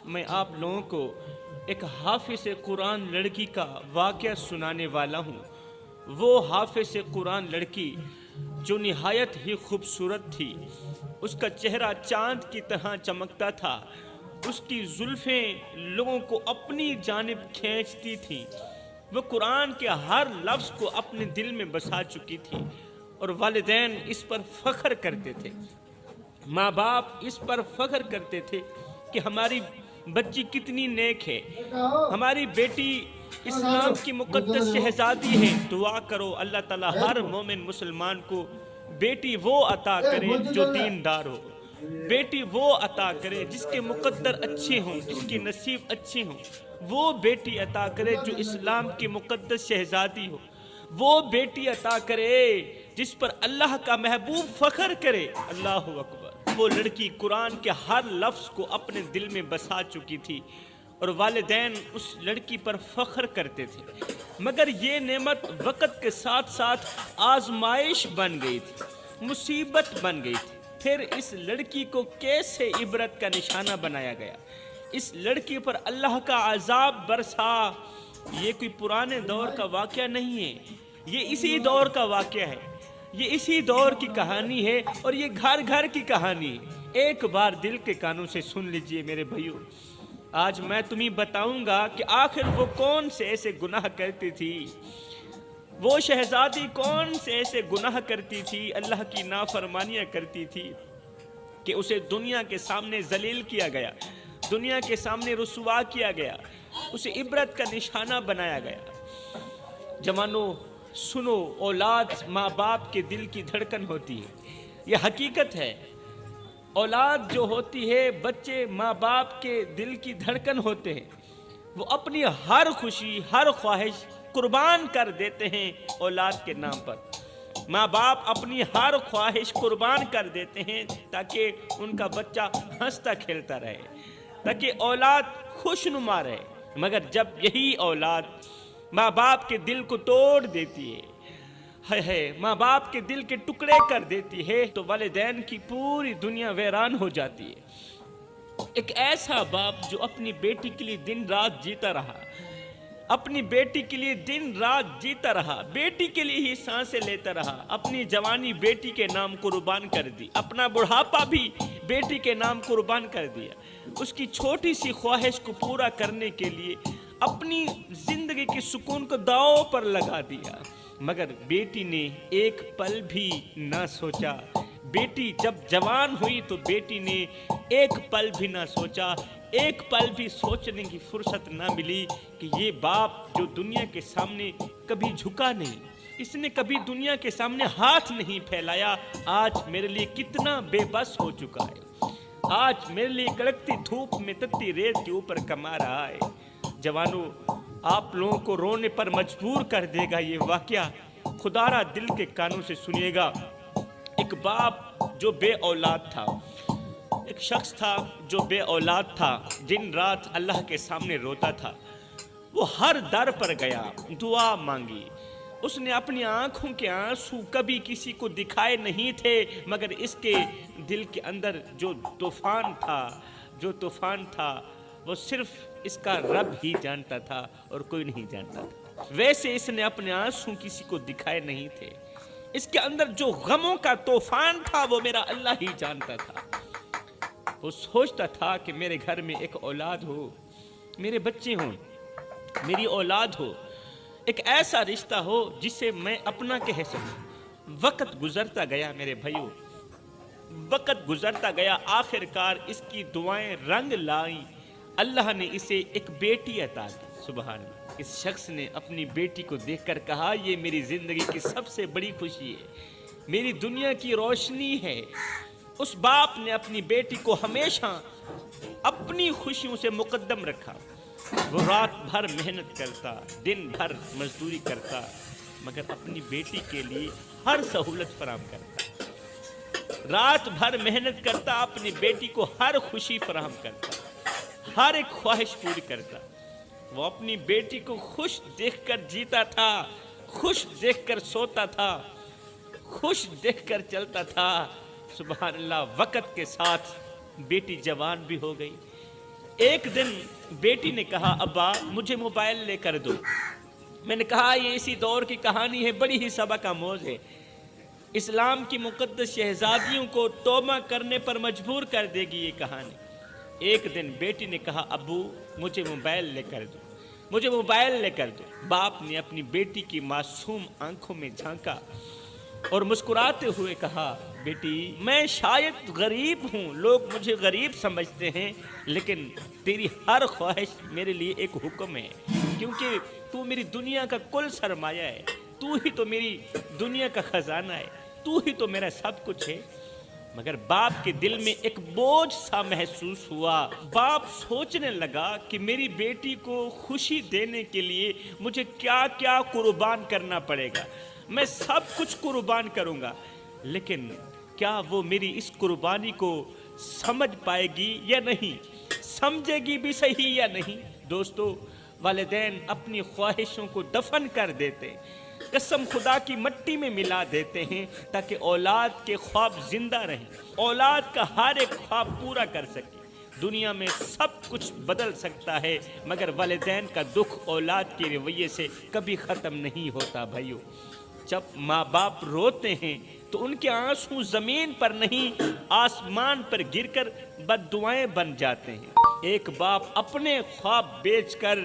میں آپ لوگوں کو ایک حافظ قرآن لڑکی کا واقعہ سنانے والا ہوں۔ وہ حافظ قرآن لڑکی جو نہایت ہی خوبصورت تھی، اس کا چہرہ چاند کی طرح چمکتا تھا، اس کی زلفیں لوگوں کو اپنی جانب کھینچتی تھیں، وہ قرآن کے ہر لفظ کو اپنے دل میں بسا چکی تھی، اور والدین اس پر فخر کرتے تھے، ماں باپ اس پر فخر کرتے تھے کہ ہماری بچی کتنی نیک ہے، ہماری بیٹی اسلام کی مقدس شہزادی ہے۔ دعا کرو اللہ تعالیٰ ہر مومن مسلمان کو بیٹی وہ عطا کرے جو دیندار ہو، بیٹی وہ عطا کرے جس کے مقدر اچھے ہوں، جس کے نصیب اچھے ہوں، وہ بیٹی عطا کرے جو اسلام کی مقدس شہزادی ہو، وہ بیٹی عطا کرے جس پر اللہ کا محبوب فخر کرے۔ اللہ اکبر۔ وہ لڑکی قرآن کے ہر لفظ کو اپنے دل میں بسا چکی تھی، اور والدین اس لڑکی پر فخر کرتے تھے، مگر یہ نعمت وقت کے ساتھ ساتھ آزمائش بن گئی تھی، مصیبت بن گئی تھی۔ پھر اس لڑکی کو کیسے عبرت کا نشانہ بنایا گیا، اس لڑکی پر اللہ کا عذاب برسا۔ یہ کوئی پرانے دور کا واقعہ نہیں ہے، یہ اسی دور کا واقعہ ہے، یہ اسی دور کی کہانی ہے، اور یہ گھر گھر کی کہانی ہے۔ ایک بار دل کے کانوں سے سن لیجئے میرے بھائیو، آج میں تمہیں بتاؤں گا کہ آخر وہ کون سے ایسے گناہ کرتی تھی، وہ شہزادی کون سے ایسے گناہ کرتی تھی، اللہ کی نافرمانیاں کرتی تھی کہ اسے دنیا کے سامنے ذلیل کیا گیا، دنیا کے سامنے رسوا کیا گیا، اسے عبرت کا نشانہ بنایا گیا۔ جوانوں سنو، اولاد ماں باپ کے دل کی دھڑکن ہوتی ہے، یہ حقیقت ہے۔ اولاد جو ہوتی ہے، بچے ماں باپ کے دل کی دھڑکن ہوتے ہیں، وہ اپنی ہر خوشی ہر خواہش قربان کر دیتے ہیں اولاد کے نام پر۔ ماں باپ اپنی ہر خواہش قربان کر دیتے ہیں تاکہ ان کا بچہ ہنستا کھیلتا رہے، تاکہ اولاد خوشنما رہے، مگر جب یہی اولاد ماں باپ کے دل کو توڑ دیتی ہے، ماں باپ کے دل کے ٹکڑے کر دیتی ہے، تو والدین کی پوری دنیا ویران ہو جاتی ہے۔ ایک ایسا باپ جو اپنی بیٹی کے لیے دن رات جیتا رہا، اپنی بیٹی کے لیے دن رات جیتا رہا، بیٹی کے لیے ہی سانسیں لیتا رہا، اپنی جوانی بیٹی کے نام قربان کر دی، اپنا بڑھاپا بھی بیٹی کے نام قربان کر دیا، اس کی چھوٹی سی خواہش کو پورا کرنے کے لیے اپنی زندگی کے سکون کو داؤ پر لگا دیا، مگر بیٹی نے ایک پل بھی نہ سوچا۔ بیٹی جب جوان ہوئی تو بیٹی نے ایک پل بھی نہ سوچا، ایک پل بھی سوچنے کی فرصت نہ ملی کہ یہ باپ جو دنیا کے سامنے کبھی جھکا نہیں، اس نے کبھی دنیا کے سامنے ہاتھ نہیں پھیلایا، آج میرے لیے کتنا بے بس ہو چکا ہے، آج میرے لیے کڑکتی دھوپ میں تتی ریت کے اوپر کما رہا ہے۔ جوانوں، آپ لوگوں کو رونے پر مجبور کر دے گا یہ واقعہ، خدا را دل کے کانوں سے سنیے گا۔ ایک باپ جو بے اولاد تھا، ایک شخص تھا جو بے اولاد تھا، دن رات اللہ کے سامنے روتا تھا، وہ ہر در پر گیا، دعا مانگی، اس نے اپنی آنکھوں کے آنسو کبھی کسی کو دکھائے نہیں تھے، مگر اس کے دل کے اندر جو طوفان تھا وہ صرف اس کا رب ہی جانتا تھا اور کوئی نہیں جانتا تھا۔ ویسے اس نے اپنے آنسو کسی کو دکھائے نہیں تھے، اس کے اندر جو غموں کا طوفان تھا وہ میرا اللہ ہی جانتا تھا۔ وہ سوچتا تھا کہ میرے گھر میں ایک اولاد ہو، میرے بچے ہوں، میری اولاد ہو، ایک ایسا رشتہ ہو جسے میں اپنا کہہ سکوں۔ وقت گزرتا گیا میرے بھائیو، وقت گزرتا گیا، آخر کار اس کی دعائیں رنگ لائیں، اللہ نے اسے ایک بیٹی عطا کی۔ سبحان اللہ۔ اس شخص نے اپنی بیٹی کو دیکھ کر کہا، یہ میری زندگی کی سب سے بڑی خوشی ہے، میری دنیا کی روشنی ہے۔ اس باپ نے اپنی بیٹی کو ہمیشہ اپنی خوشیوں سے مقدم رکھا، وہ رات بھر محنت کرتا، دن بھر مزدوری کرتا، مگر اپنی بیٹی کے لیے ہر سہولت فراہم کرتا، رات بھر محنت کرتا، اپنی بیٹی کو ہر خوشی فراہم کرتا، ہر ایک خواہش پوری کرتا۔ وہ اپنی بیٹی کو خوش دیکھ کر جیتا تھا، خوش دیکھ کر سوتا تھا، خوش دیکھ کر چلتا تھا۔ سبحان اللہ۔ وقت کے ساتھ بیٹی جوان بھی ہو گئی، ایک دن بیٹی نے کہا ابا مجھے موبائل لے کر دو۔ میں نے کہا یہ اسی دور کی کہانی ہے، بڑی ہی سبق آموز ہے، اسلام کی مقدس شہزادیوں کو توبہ کرنے پر مجبور کر دے گی یہ کہانی۔ ایک دن بیٹی نے کہا ابو مجھے موبائل لے کر دو، مجھے موبائل لے کر دو۔ باپ نے اپنی بیٹی کی معصوم آنکھوں میں جھانکا اور مسکراتے ہوئے کہا بیٹی میں شاید غریب ہوں، لوگ مجھے غریب سمجھتے ہیں، لیکن تیری ہر خواہش میرے لیے ایک حکم ہے، کیونکہ تو میری دنیا کا کل سرمایہ ہے، تو ہی تو میری دنیا کا خزانہ ہے، تو ہی تو میرا سب کچھ ہے۔ مگر باپ کے دل میں ایک بوجھ سا محسوس ہوا۔ باپ سوچنے لگا کہ میری بیٹی کو خوشی دینے کے لیے مجھے کیا کیا قربان کرنا پڑے گا، میں سب کچھ قربان کروں گا، لیکن کیا وہ میری اس قربانی کو سمجھ پائے گی یا نہیں، سمجھے گی بھی صحیح یا نہیں۔ دوستو، والدین اپنی خواہشوں کو دفن کر دیتے، قسم خدا کی مٹی میں ملا دیتے ہیں تاکہ اولاد کے خواب زندہ رہیں، اولاد کا ہر ایک خواب پورا کر سکے۔ دنیا میں سب کچھ بدل سکتا ہے، مگر والدین کا دکھ اولاد کے رویے سے کبھی ختم نہیں ہوتا۔ بھائیو، جب ماں باپ روتے ہیں تو ان کے آنسو زمین پر نہیں آسمان پر گر کر بد دعائیں بن جاتے ہیں۔ ایک باپ اپنے خواب بیچ کر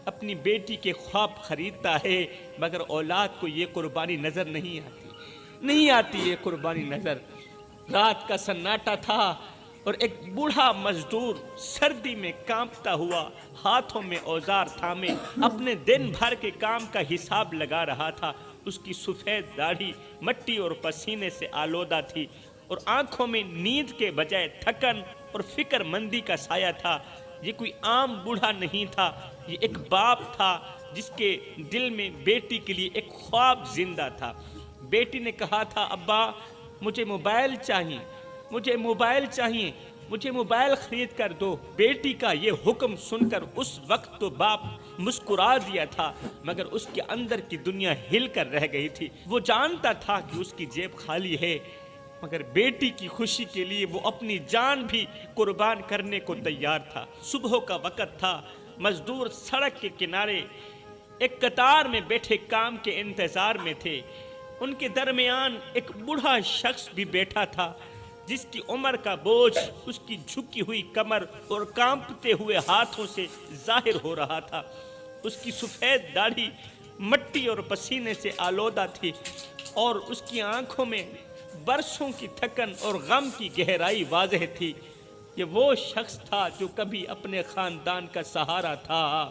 اپنی بیٹی کے خواب خریدتا ہے، مگر اولاد کو یہ قربانی نظر نہیں آتی یہ قربانی نظر۔ رات کا سناٹا تھا اور ایک بوڑھا مزدور سردی میں کانپتا ہوا ہاتھوں میں اوزار تھامے اپنے دن بھر کے کام کا حساب لگا رہا تھا۔ اس کی سفید داڑھی مٹی اور پسینے سے آلودہ تھی اور آنکھوں میں نیند کے بجائے تھکن اور فکر مندی کا سایہ تھا۔ یہ کوئی عام بوڑھا نہیں تھا، یہ ایک باپ تھا جس کے دل میں بیٹی کے لیے ایک خواب زندہ تھا۔ بیٹی نے کہا تھا ابا مجھے موبائل چاہیے، مجھے موبائل چاہیے، مجھے موبائل خرید کر دو۔ بیٹی کا یہ حکم سن کر اس وقت تو باپ مسکرا دیا تھا، مگر اس کے اندر کی دنیا ہل کر رہ گئی تھی۔ وہ جانتا تھا کہ اس کی جیب خالی ہے، مگر بیٹی کی خوشی کے لیے وہ اپنی جان بھی قربان کرنے کو تیار تھا۔ صبح کا وقت تھا، مزدور سڑک کے کنارے ایک قطار میں بیٹھے کام کے انتظار میں تھے۔ ان کے درمیان ایک بوڑھا شخص بھی بیٹھا تھا جس کی عمر کا بوجھ اس کی جھکی ہوئی کمر اور کانپتے ہوئے ہاتھوں سے ظاہر ہو رہا تھا۔ اس کی سفید داڑھی مٹی اور پسینے سے آلودہ تھی اور اس کی آنکھوں میں برسوں کی تھکن اور غم کی گہرائی واضح تھی۔ یہ وہ شخص تھا جو کبھی اپنے خاندان کا سہارا تھا،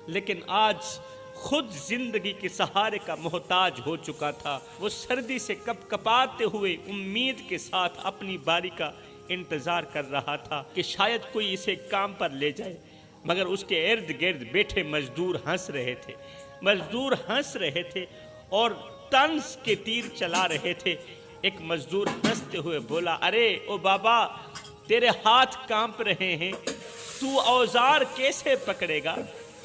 لیکن آج خود زندگی کے سہارے کا محتاج ہو چکا تھا۔ وہ سردی سے کپ کپاتے ہوئے امید کے ساتھ اپنی باری کا انتظار کر رہا تھا کہ شاید کوئی اسے کام پر لے جائے، مگر اس کے ارد گرد بیٹھے مزدور ہنس رہے تھے، مزدور ہنس رہے تھے اور طنز کے تیر چلا رہے تھے۔ ایک مزدور ہنستے ہوئے بولا، ارے او بابا تیرے ہاتھ کانپ رہے ہیں، تو اوزار کیسے پکڑے گا؟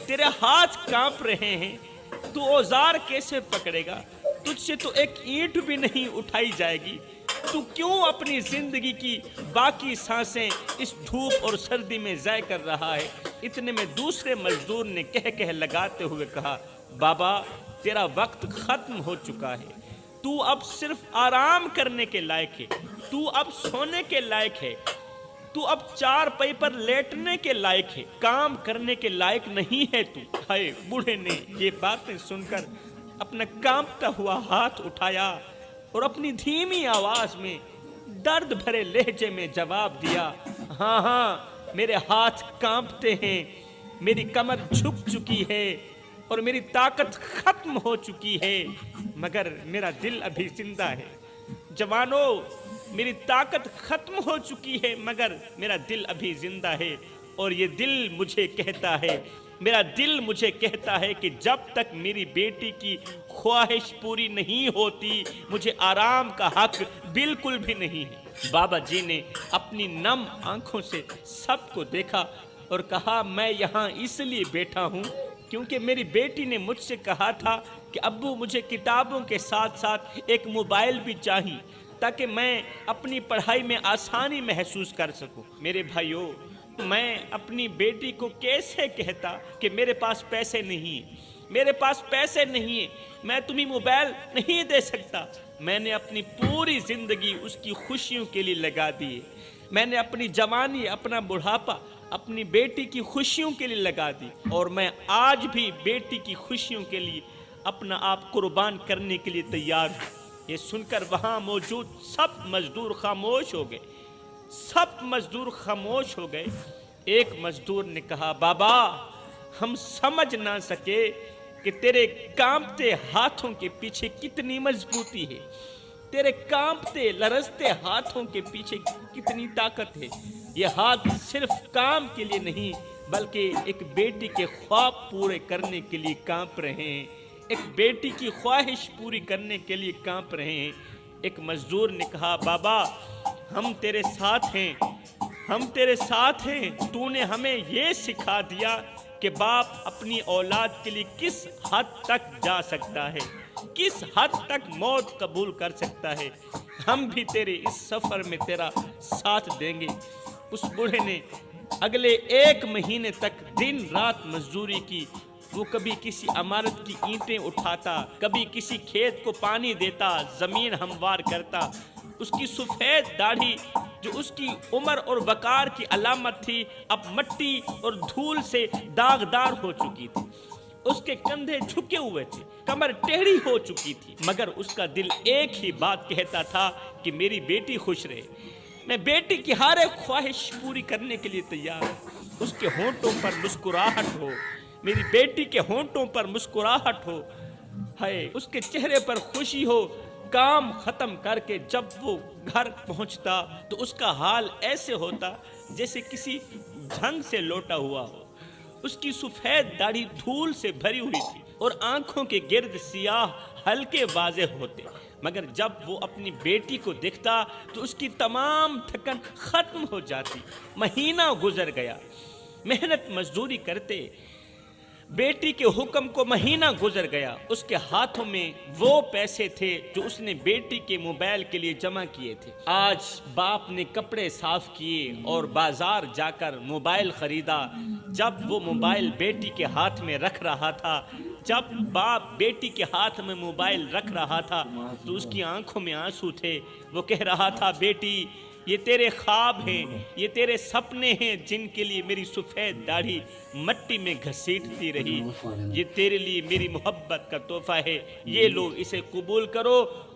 تیرے ہاتھ کانپ رہے ہیں، تو اوزار کیسے پکڑے گا؟ تجھ سے تو ایک اینٹ بھی نہیں اٹھائی جائے گی، تو کیوں اپنی زندگی کی باقی سانسیں اس دھوپ اور سردی میں ضائع کر رہا ہے؟ اتنے میں دوسرے مزدور نے کہہ لگاتے ہوئے کہا، بابا تیرا وقت ختم ہو چکا ہے، تو اب صرف آرام کرنے کے لائق ہے، تو اب سونے کے لائق ہے، تو اب چار پائی پر لیٹنے کے لائق ہے، کام کرنے کے لائق نہیں ہے تو۔ ہائے! بوڑھے نے یہ باتیں سن کر اپنا کانپتا ہوا ہاتھ اٹھایا اور اپنی دھیمی آواز میں درد بھرے لہجے میں جواب دیا، ہاں ہاں میرے ہاتھ کانپتے ہیں، میری کمر جھک چکی ہے اور میری طاقت ختم ہو چکی ہے، مگر میرا دل ابھی زندہ ہے۔ جوانوں، میری طاقت ختم ہو چکی ہے مگر میرا دل ابھی زندہ ہے، اور یہ دل مجھے کہتا ہے، میرا دل مجھے کہتا ہے کہ جب تک میری بیٹی کی خواہش پوری نہیں ہوتی مجھے آرام کا حق بالکل بھی نہیں ہے۔ بابا جی نے اپنی نم آنکھوں سے سب کو دیکھا اور کہا، میں یہاں اس لیے بیٹھا ہوں کیونکہ میری بیٹی نے مجھ سے کہا تھا کہ ابو مجھے کتابوں کے ساتھ ساتھ ایک موبائل بھی چاہیے تاکہ میں اپنی پڑھائی میں آسانی محسوس کر سکوں۔ میرے بھائیوں، میں اپنی بیٹی کو کیسے کہتا کہ میرے پاس پیسے نہیں ہیں، میرے پاس پیسے نہیں ہیں، میں تمہیں موبائل نہیں دے سکتا۔ میں نے اپنی پوری زندگی اس کی خوشیوں کے لیے لگا دی، میں نے اپنی جوانی، اپنا بڑھاپا اپنی بیٹی کی خوشیوں کے لیے لگا دی، اور میں آج بھی بیٹی کی خوشیوں کے لیے اپنا آپ قربان کرنے کے لیے تیار ہوں۔ یہ سن کر وہاں موجود سب مزدور خاموش ہو گئے، سب مزدور خاموش ہو گئے۔ ایک مزدور نے کہا، بابا ہم سمجھ نہ سکے کہ تیرے کانپتے ہاتھوں کے پیچھے کتنی مضبوطی ہے، تیرے کانپتے لرزتے ہاتھوں کے پیچھے کتنی طاقت ہے۔ یہ ہاتھ صرف کام کے لیے نہیں بلکہ ایک بیٹی کے خواب پورے کرنے کے لیے کانپ رہے ہیں، ایک بیٹی کی خواہش پوری کرنے کے لیے کانپ رہے ہیں۔ ایک مزدور نے کہا، بابا ہم تیرے ساتھ ہیں، ہم تیرے ساتھ ہیں۔ تو نے ہمیں یہ سکھا دیا کہ باپ اپنی اولاد کے لیے کس حد تک جا سکتا ہے، کس حد تک موت قبول کر سکتا ہے۔ ہم بھی تیرے اس سفر میں تیرا ساتھ دیں گے۔ اس بوڑھے نے اگلے 1 مہینے تک دن رات مزدوری کی۔ وہ کبھی کسی عمارت کی اینٹیں اٹھاتا، کبھی کسی کھیت کو پانی دیتا، زمین ہموار کرتا۔ اس کی سفید داڑھی جو اس کی عمر اور وقار کی علامت تھی، اب مٹی اور دھول سے داغدار ہو چکی تھی۔ اس کے کندھے جھکے ہوئے تھے، کمر ٹیڑھی ہو چکی تھی، مگر اس کا دل ایک ہی بات کہتا تھا کہ میری بیٹی خوش رہے، میں بیٹی کی ہر ایک خواہش پوری کرنے کے لیے تیار ہوں۔ اس کے ہونٹوں پر مسکراہٹ ہو، میری بیٹی کے ہونٹوں پر مسکراہٹ ہو، ہے اس کے چہرے پر خوشی ہو۔ کام ختم کر کے جب وہ گھر پہنچتا تو اس کا حال ایسے ہوتا جیسے کسی جنگ سے لوٹا ہوا ہو۔ اس کی سفید داڑھی دھول سے بھری ہوئی تھی اور آنکھوں کے گرد سیاہ ہلکے واضح ہوتے، مگر جب وہ اپنی بیٹی کو دیکھتا تو اس کی تمام تھکن ختم ہو جاتی۔ مہینہ گزر گیا، محنت مزدوری کرتے بیٹی کے حکم کو مہینہ گزر گیا۔ اس کے ہاتھوں میں وہ پیسے تھے جو اس نے بیٹی کے موبائل کے لیے جمع کیے تھے۔ آج باپ نے کپڑے صاف کیے اور بازار جا کر موبائل خریدا۔ جب وہ موبائل بیٹی کے ہاتھ میں رکھ رہا تھا، جب باپ بیٹی کے ہاتھ میں موبائل رکھ رہا تھا تو اس کی آنکھوں میں آنسو تھے۔ وہ کہہ رہا تھا، بیٹی یہ تیرے خواب ہیں، یہ تیرے سپنے ہیں جن کے لیے میری سفید داڑھی مٹی میں گھسیٹتی رہی۔ یہ تیرے لیے میری محبت کا تحفہ ہے، یہ لو اسے قبول کرو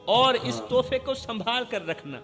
اور اس تحفے کو سنبھال کر رکھنا۔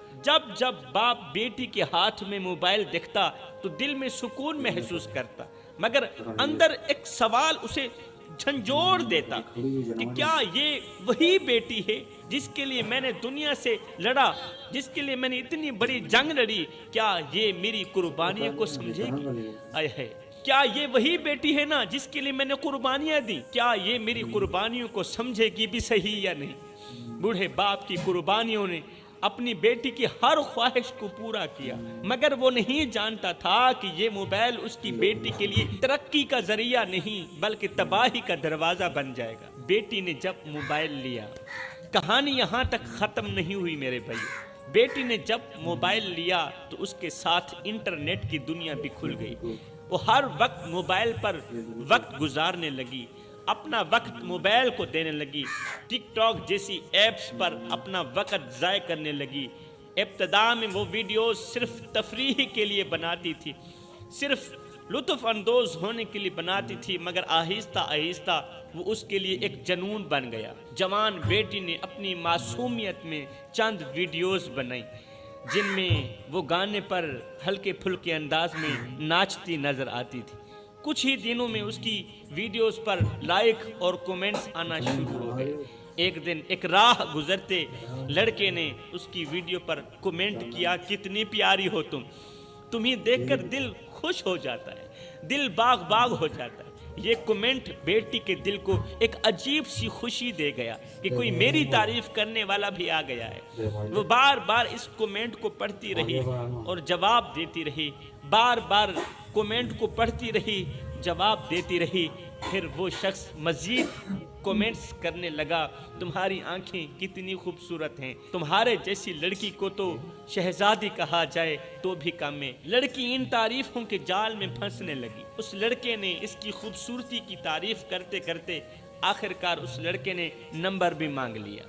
جب باپ بیٹی کے ہاتھ میں موبائل دیکھتا تو دل میں سکون محسوس کرتا، مگر اندر ایک سوال اسے جھنجھوڑ دیتا کہ کیا یہ وہی بیٹی ہے جس کے لیے میں نے دنیا سے لڑا، جس کے لیے میں نے اتنی بڑی جنگ لڑی؟ کیا یہ میری قربانیوں کو سمجھے گی؟ آئے ہے، کیا یہ وہی بیٹی ہے نا جس کے لیے میں نے قربانیاں دی؟ کیا یہ میری قربانیوں کو سمجھے گی بھی صحیح یا نہیں؟ بوڑھے باپ کی قربانیوں نے اپنی بیٹی کی ہر خواہش کو پورا کیا، مگر وہ نہیں جانتا تھا کہ یہ موبائل اس کی بیٹی کے لیے ترقی کا ذریعہ نہیں بلکہ تباہی کا دروازہ بن جائے گا۔ بیٹی نے جب موبائل لیا، کہانی یہاں تک ختم نہیں ہوئی میرے بھائی۔ بیٹی نے جب موبائل لیا تو اس کے ساتھ انٹرنیٹ کی دنیا بھی کھل گئی۔ وہ ہر وقت موبائل پر وقت گزارنے لگی، اپنا وقت موبائل کو دینے لگی، ٹک ٹاک جیسی ایپس پر اپنا وقت ضائع کرنے لگی۔ ابتدا میں وہ ویڈیوز صرف تفریح کے لیے بناتی تھی، صرف لطف اندوز ہونے کے لیے بناتی تھی، مگر آہستہ آہستہ وہ اس کے لیے ایک جنون بن گیا۔ جوان بیٹی نے اپنی معصومیت میں چند ویڈیوز بنائی جن میں وہ گانے پر ہلکے پھلکے انداز میں ناچتی نظر آتی تھی۔ کچھ ہی دنوں میں اس کی ویڈیوز پر لائک اور کومنٹس آنا شروع ہو گئے۔ ایک دن ایک راہ گزرتے لڑکے نے اس کی ویڈیو پر کومنٹ کیا، کتنی پیاری ہو تمہیں دیکھ کر دل خوش ہو جاتا ہے، دل باغ باغ ہو جاتا ہے۔ یہ کومنٹ بیٹی کے دل کو ایک عجیب سی خوشی دے گیا کہ کوئی میری تعریف کرنے والا بھی آ گیا ہے۔ وہ بار بار اس کومنٹ کو پڑھتی رہی اور جواب دیتی رہی، بار بار کومنٹ کو پڑھتی رہی، جواب دیتی رہی۔ پھر وہ شخص مزید کومنٹس کرنے لگا تمہاری آنکھیں کتنی خوبصورت ہیں، تمہارے جیسی لڑکی کو تو شہزادی کہا جائے تو بھی کم ہے۔ لڑکی ان تعریفوں کے جال میں پھنسنے لگی۔ اس لڑکے نے اس کی خوبصورتی کی تعریف کرتے کرتے آخرکار اس لڑکے نے نمبر بھی مانگ لیا۔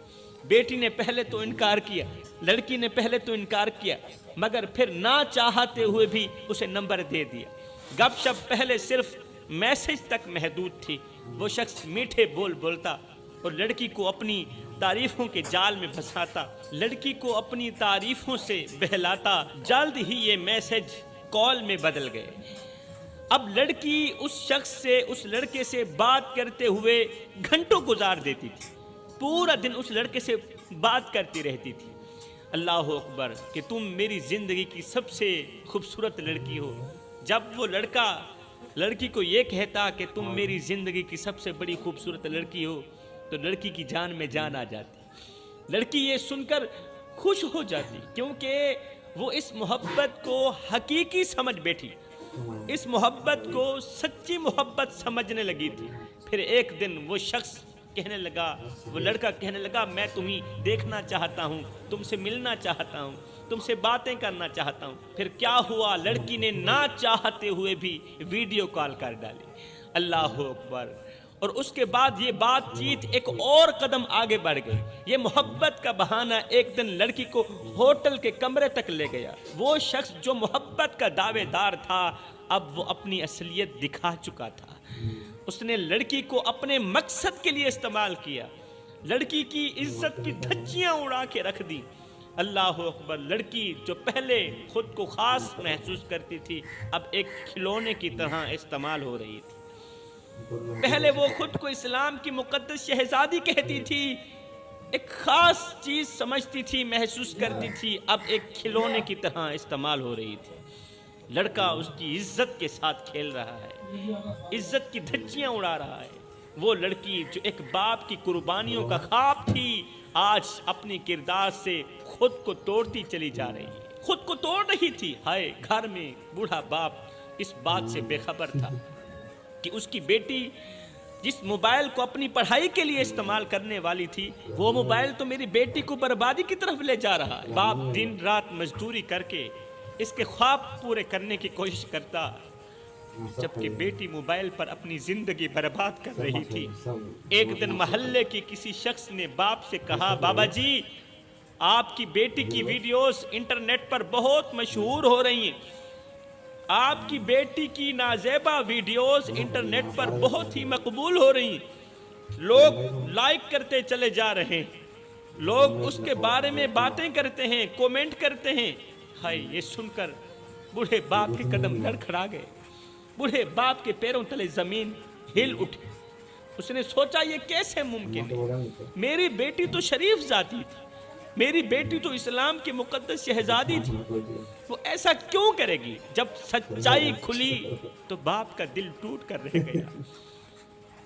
بیٹی نے پہلے تو انکار کیا، لڑکی نے پہلے تو انکار کیا، مگر پھر نہ چاہتے ہوئے بھی اسے نمبر دے دیا۔ گپ شپ پہلے صرف میسج تک محدود تھی۔ وہ شخص میٹھے بول بولتا اور لڑکی کو اپنی تعریفوں کے جال میں پھنساتا، لڑکی کو اپنی تعریفوں سے بہلاتا۔ جلد ہی یہ میسج کال میں بدل گئے۔ اب لڑکی اس شخص سے، اس لڑکے سے بات کرتے ہوئے گھنٹوں گزار دیتی تھی، پورا دن اس لڑکے سے بات کرتی رہتی تھی۔ اللہ اکبر کہ تم میری زندگی کی سب سے خوبصورت لڑکی ہو۔ جب وہ لڑکا لڑکی کو یہ کہتا کہ تم میری زندگی کی سب سے بڑی خوبصورت لڑکی ہو تو لڑکی کی جان میں جان آ جاتی۔ لڑکی یہ سن کر خوش ہو جاتی کیونکہ وہ اس محبت کو حقیقی سمجھ بیٹھی، اس محبت کو سچی محبت سمجھنے لگی تھی۔ پھر ایک دن وہ شخص کہنے لگا، وہ لڑکا کہنے لگا میں تمہیں دیکھنا چاہتا ہوں، تم سے ملنا چاہتا ہوں، تم سے باتیں کرنا چاہتا ہوں۔ پھر کیا ہوا، لڑکی نے نہ چاہتے ہوئے بھی ویڈیو کال کر ڈالی۔ اللہ اکبر۔ اور اس کے بعد یہ بات چیت ایک اور قدم آگے بڑھ گئی۔ یہ محبت کا بہانہ ایک دن لڑکی کو ہوٹل کے کمرے تک لے گیا۔ وہ شخص جو محبت کا دعوے دار تھا اب وہ اپنی اصلیت دکھا چکا تھا۔ اس نے لڑکی کو اپنے مقصد کے لیے استعمال کیا، لڑکی کی عزت کی دھجیاں اڑا کے رکھ دی۔ اللہ اکبر۔ لڑکی جو پہلے خود کو خاص محسوس کرتی تھی اب ایک کھلونے کی طرح استعمال ہو رہی تھی۔ پہلے وہ خود کو اسلام کی مقدس شہزادی کہتی تھی، ایک خاص چیز سمجھتی تھی، محسوس کرتی تھی، اب ایک کھلونے کی طرح استعمال ہو رہی تھی۔ لڑکا اس کی عزت کے ساتھ کھیل رہا ہے، عزت کی دھجیاں اڑا رہا ہے۔ وہ لڑکی جو ایک باپ کی قربانیوں کا خواب تھی آج اپنی کردار سے خود کو توڑتی چلی جا رہی ہے، خود کو توڑ رہی تھی۔ ہائے، گھر میں بوڑھا باپ اس بات سے بے خبر تھا کہ اس کی بیٹی جس موبائل کو اپنی پڑھائی کے لیے استعمال کرنے والی تھی وہ موبائل تو میری بیٹی کو بربادی کی طرف لے جا رہا ہے۔ باپ دن رات مزدوری کر کے اس کے خواب پورے کرنے کی کوشش کرتا، جبکہ بیٹی موبائل پر اپنی زندگی برباد کر رہی تھی۔ ایک دن محلے کی کسی شخص نے باپ سے کہا، بابا جی آپ کی بیٹی کی ویڈیوز انٹرنیٹ پر بہت مشہور ہو رہی ہیں، آپ کی بیٹی کی نازیبا ویڈیوز انٹرنیٹ پر بہت ہی مقبول ہو رہی ہیں، لوگ لائک کرتے چلے جا رہے ہیں، لوگ اس کے بارے میں باتیں کرتے ہیں، کومنٹ کرتے ہیں۔ ہائے، یہ سن کر بوڑھے باپ کے قدم لڑکھڑا گئے، بوڑھے باپ کے پیروں تلے زمین ہل اٹھی۔ اس نے سوچا یہ کیسے ممکن ہے؟ میری بیٹی تو شریف ذاتی تھی، میری بیٹی تو اسلام کی مقدس شہزادی تھی، وہ ایسا کیوں کرے گی؟ جب سچائی کھلی تو باپ کا دل ٹوٹ کر رہ گیا۔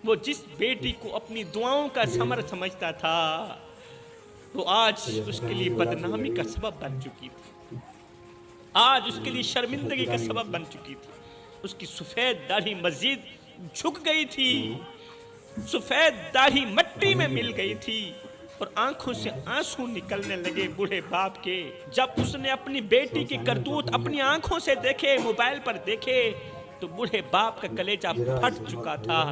وہ جس بیٹی کو اپنی دعاؤں کا ثمر سمجھتا تھا وہ آج اس کے لیے بدنامی کا سبب بن چکی تھی، آج اس کے لیے شرمندگی کا سبب بن چکی تھی۔ اس کی سفید داڑھی مزید جھک گئی تھی، سفید داڑھی مٹی میں مل گئی تھی اور آنکھوں سے آنسو نکلنے لگے بوڑھے باپ کے۔ جب اس نے اپنی بیٹی کی کرتوت اپنی آنکھوں سے دیکھے، موبائل پر دیکھے تو بوڑھے باپ کا کلیجہ پھٹ چکا تھا۔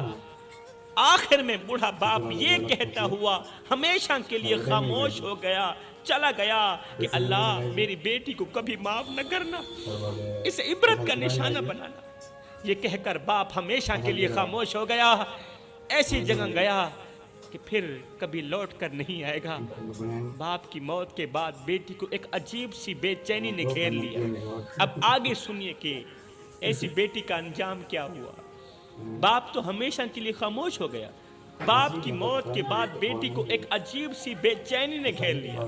آخر میں بوڑھا باپ یہ کہتا ہوا ہمیشہ کے لیے خاموش ہو گیا، چلا گیا کہ اللہ میری بیٹی کو کبھی معاف نہ کرنا، اسے عبرت کا نشانہ بنانا۔ یہ کہہ کر باپ ہمیشہ کے لیے خاموش ہو گیا، ایسی جگہ گیا کہ پھر کبھی لوٹ کر نہیں آئے گا۔ باپ کی موت کے بعد بیٹی کو ایک عجیب سی بے چینی نے گھیر لیا۔ اب آگے سنیے کہ ایسی بیٹی کا انجام کیا ہوا۔ باپ تو ہمیشہ کے لیے خاموش ہو گیا، باپ کی موت کے بعد بیٹی کو ایک عجیب سی بے چینی نے گھیر لیا۔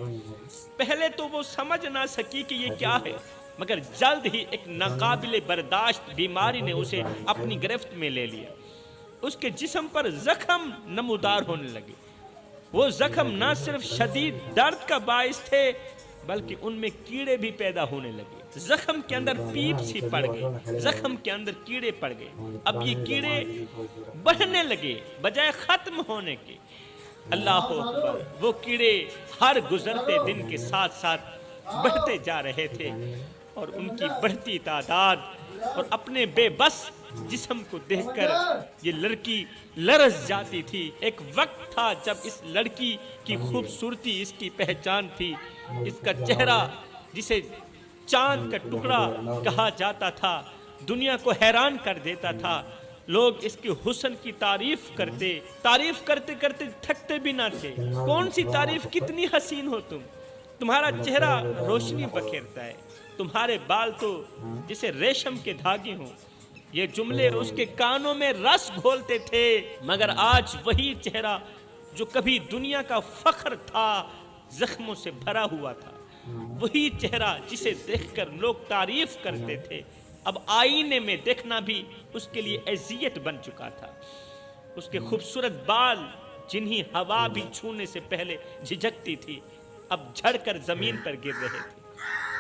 پہلے تو وہ سمجھ نہ سکی کہ یہ کیا ہے، مگر جلد ہی ایک ناقابل برداشت بیماری نے اسے اپنی گرفت میں لے لیا۔ اس کے جسم پر زخم نمودار ہونے لگے۔ وہ زخم نہ صرف شدید درد کا باعث تھے بلکہ ان میں کیڑے بھی پیدا ہونے لگے۔ زخم کے اندر پیپ سی پڑ گئی، زخم کے اندر کیڑے پڑ گئے. اب یہ کیڑے بڑھنے لگے بجائے ختم ہونے کے. اللہ اکبر. وہ کیڑے ہر گزرتے دن کے ساتھ ساتھ بڑھتے جا رہے تھے، اور ان کی بڑھتی تعداد اور اپنے بے بس جسم کو دیکھ کر یہ لڑکی لرز جاتی تھی. ایک وقت تھا جب اس لڑکی کی خوبصورتی اس کی پہچان تھی. اس کا چہرہ جسے چاند کا ٹکڑا کہا جاتا تھا دنیا کو حیران کر دیتا تھا. لوگ اس کے حسن کی تعریف کرتے کرتے تھکتے بھی نہ تھے. کون سی تعریف، کتنی حسین ہو تم، تمہارا چہرہ روشنی بکھیرتا ہے، تمہارے بال تو جسے ریشم کے دھاگے ہوں. یہ جملے اس کے کانوں میں رس گھولتے تھے. مگر آج وہی چہرہ جو کبھی دنیا کا فخر تھا زخموں سے بھرا ہوا تھا، وہی چہرہ جسے دیکھ کر لوگ تعریف کرتے تھے، اب آئینے میں دیکھنا بھی اس کے لیے اذیت بن چکا تھا. اس کے خوبصورت بال جنہیں ہوا بھی چھونے سے پہلے جھجکتی تھی اب جھڑ کر زمین پر گر رہے تھے.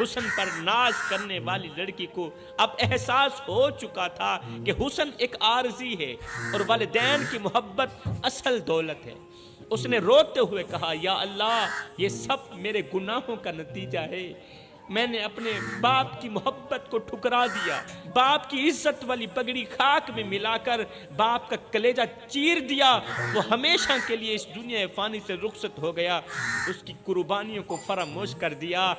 حسن پر ناز کرنے والی لڑکی کو اب احساس ہو چکا تھا کہ حسن ایک عارضی ہے اور والدین کی محبت اصل دولت ہے. اس نے روتے ہوئے کہا، یا اللہ، یہ سب میرے گناہوں کا نتیجہ ہے. میں نے اپنے باپ کی محبت کو ٹھکرا دیا، باپ کی عزت والی پگڑی خاک میں ملا کر باپ کا کلیجہ چیر دیا. وہ ہمیشہ کے لیے اس دنیا فانی سے رخصت ہو گیا، اس کی قربانیوں کو فراموش کر دیا.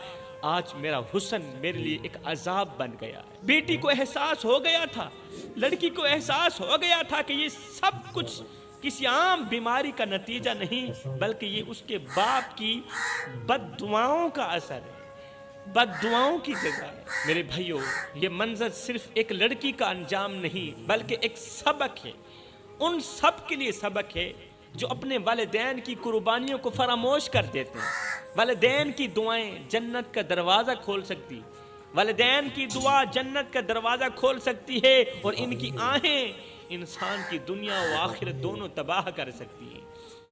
آج میرا حسن میرے لیے ایک عذاب بن گیا. بیٹی کو احساس ہو گیا تھا، لڑکی کو احساس ہو گیا تھا کہ یہ سب کچھ کسی عام بیماری کا نتیجہ نہیں بلکہ یہ اس کے باپ کی بد دعاؤں کا اثر ہے، بد دعاؤں کی جزا ہے. میرے بھائیو، یہ منظر صرف ایک لڑکی کا انجام نہیں بلکہ ایک سبق ہے. ان سب کے لیے سبق ہے جو اپنے والدین کی قربانیوں کو فراموش کر دیتے ہیں. والدین کی دعائیں جنت کا دروازہ کھول سکتی، والدین کی دعا جنت کا دروازہ کھول سکتی ہے، اور ان کی آہیں انسان کی دنیا و آخرت دونوں تباہ کر سکتی ہیں.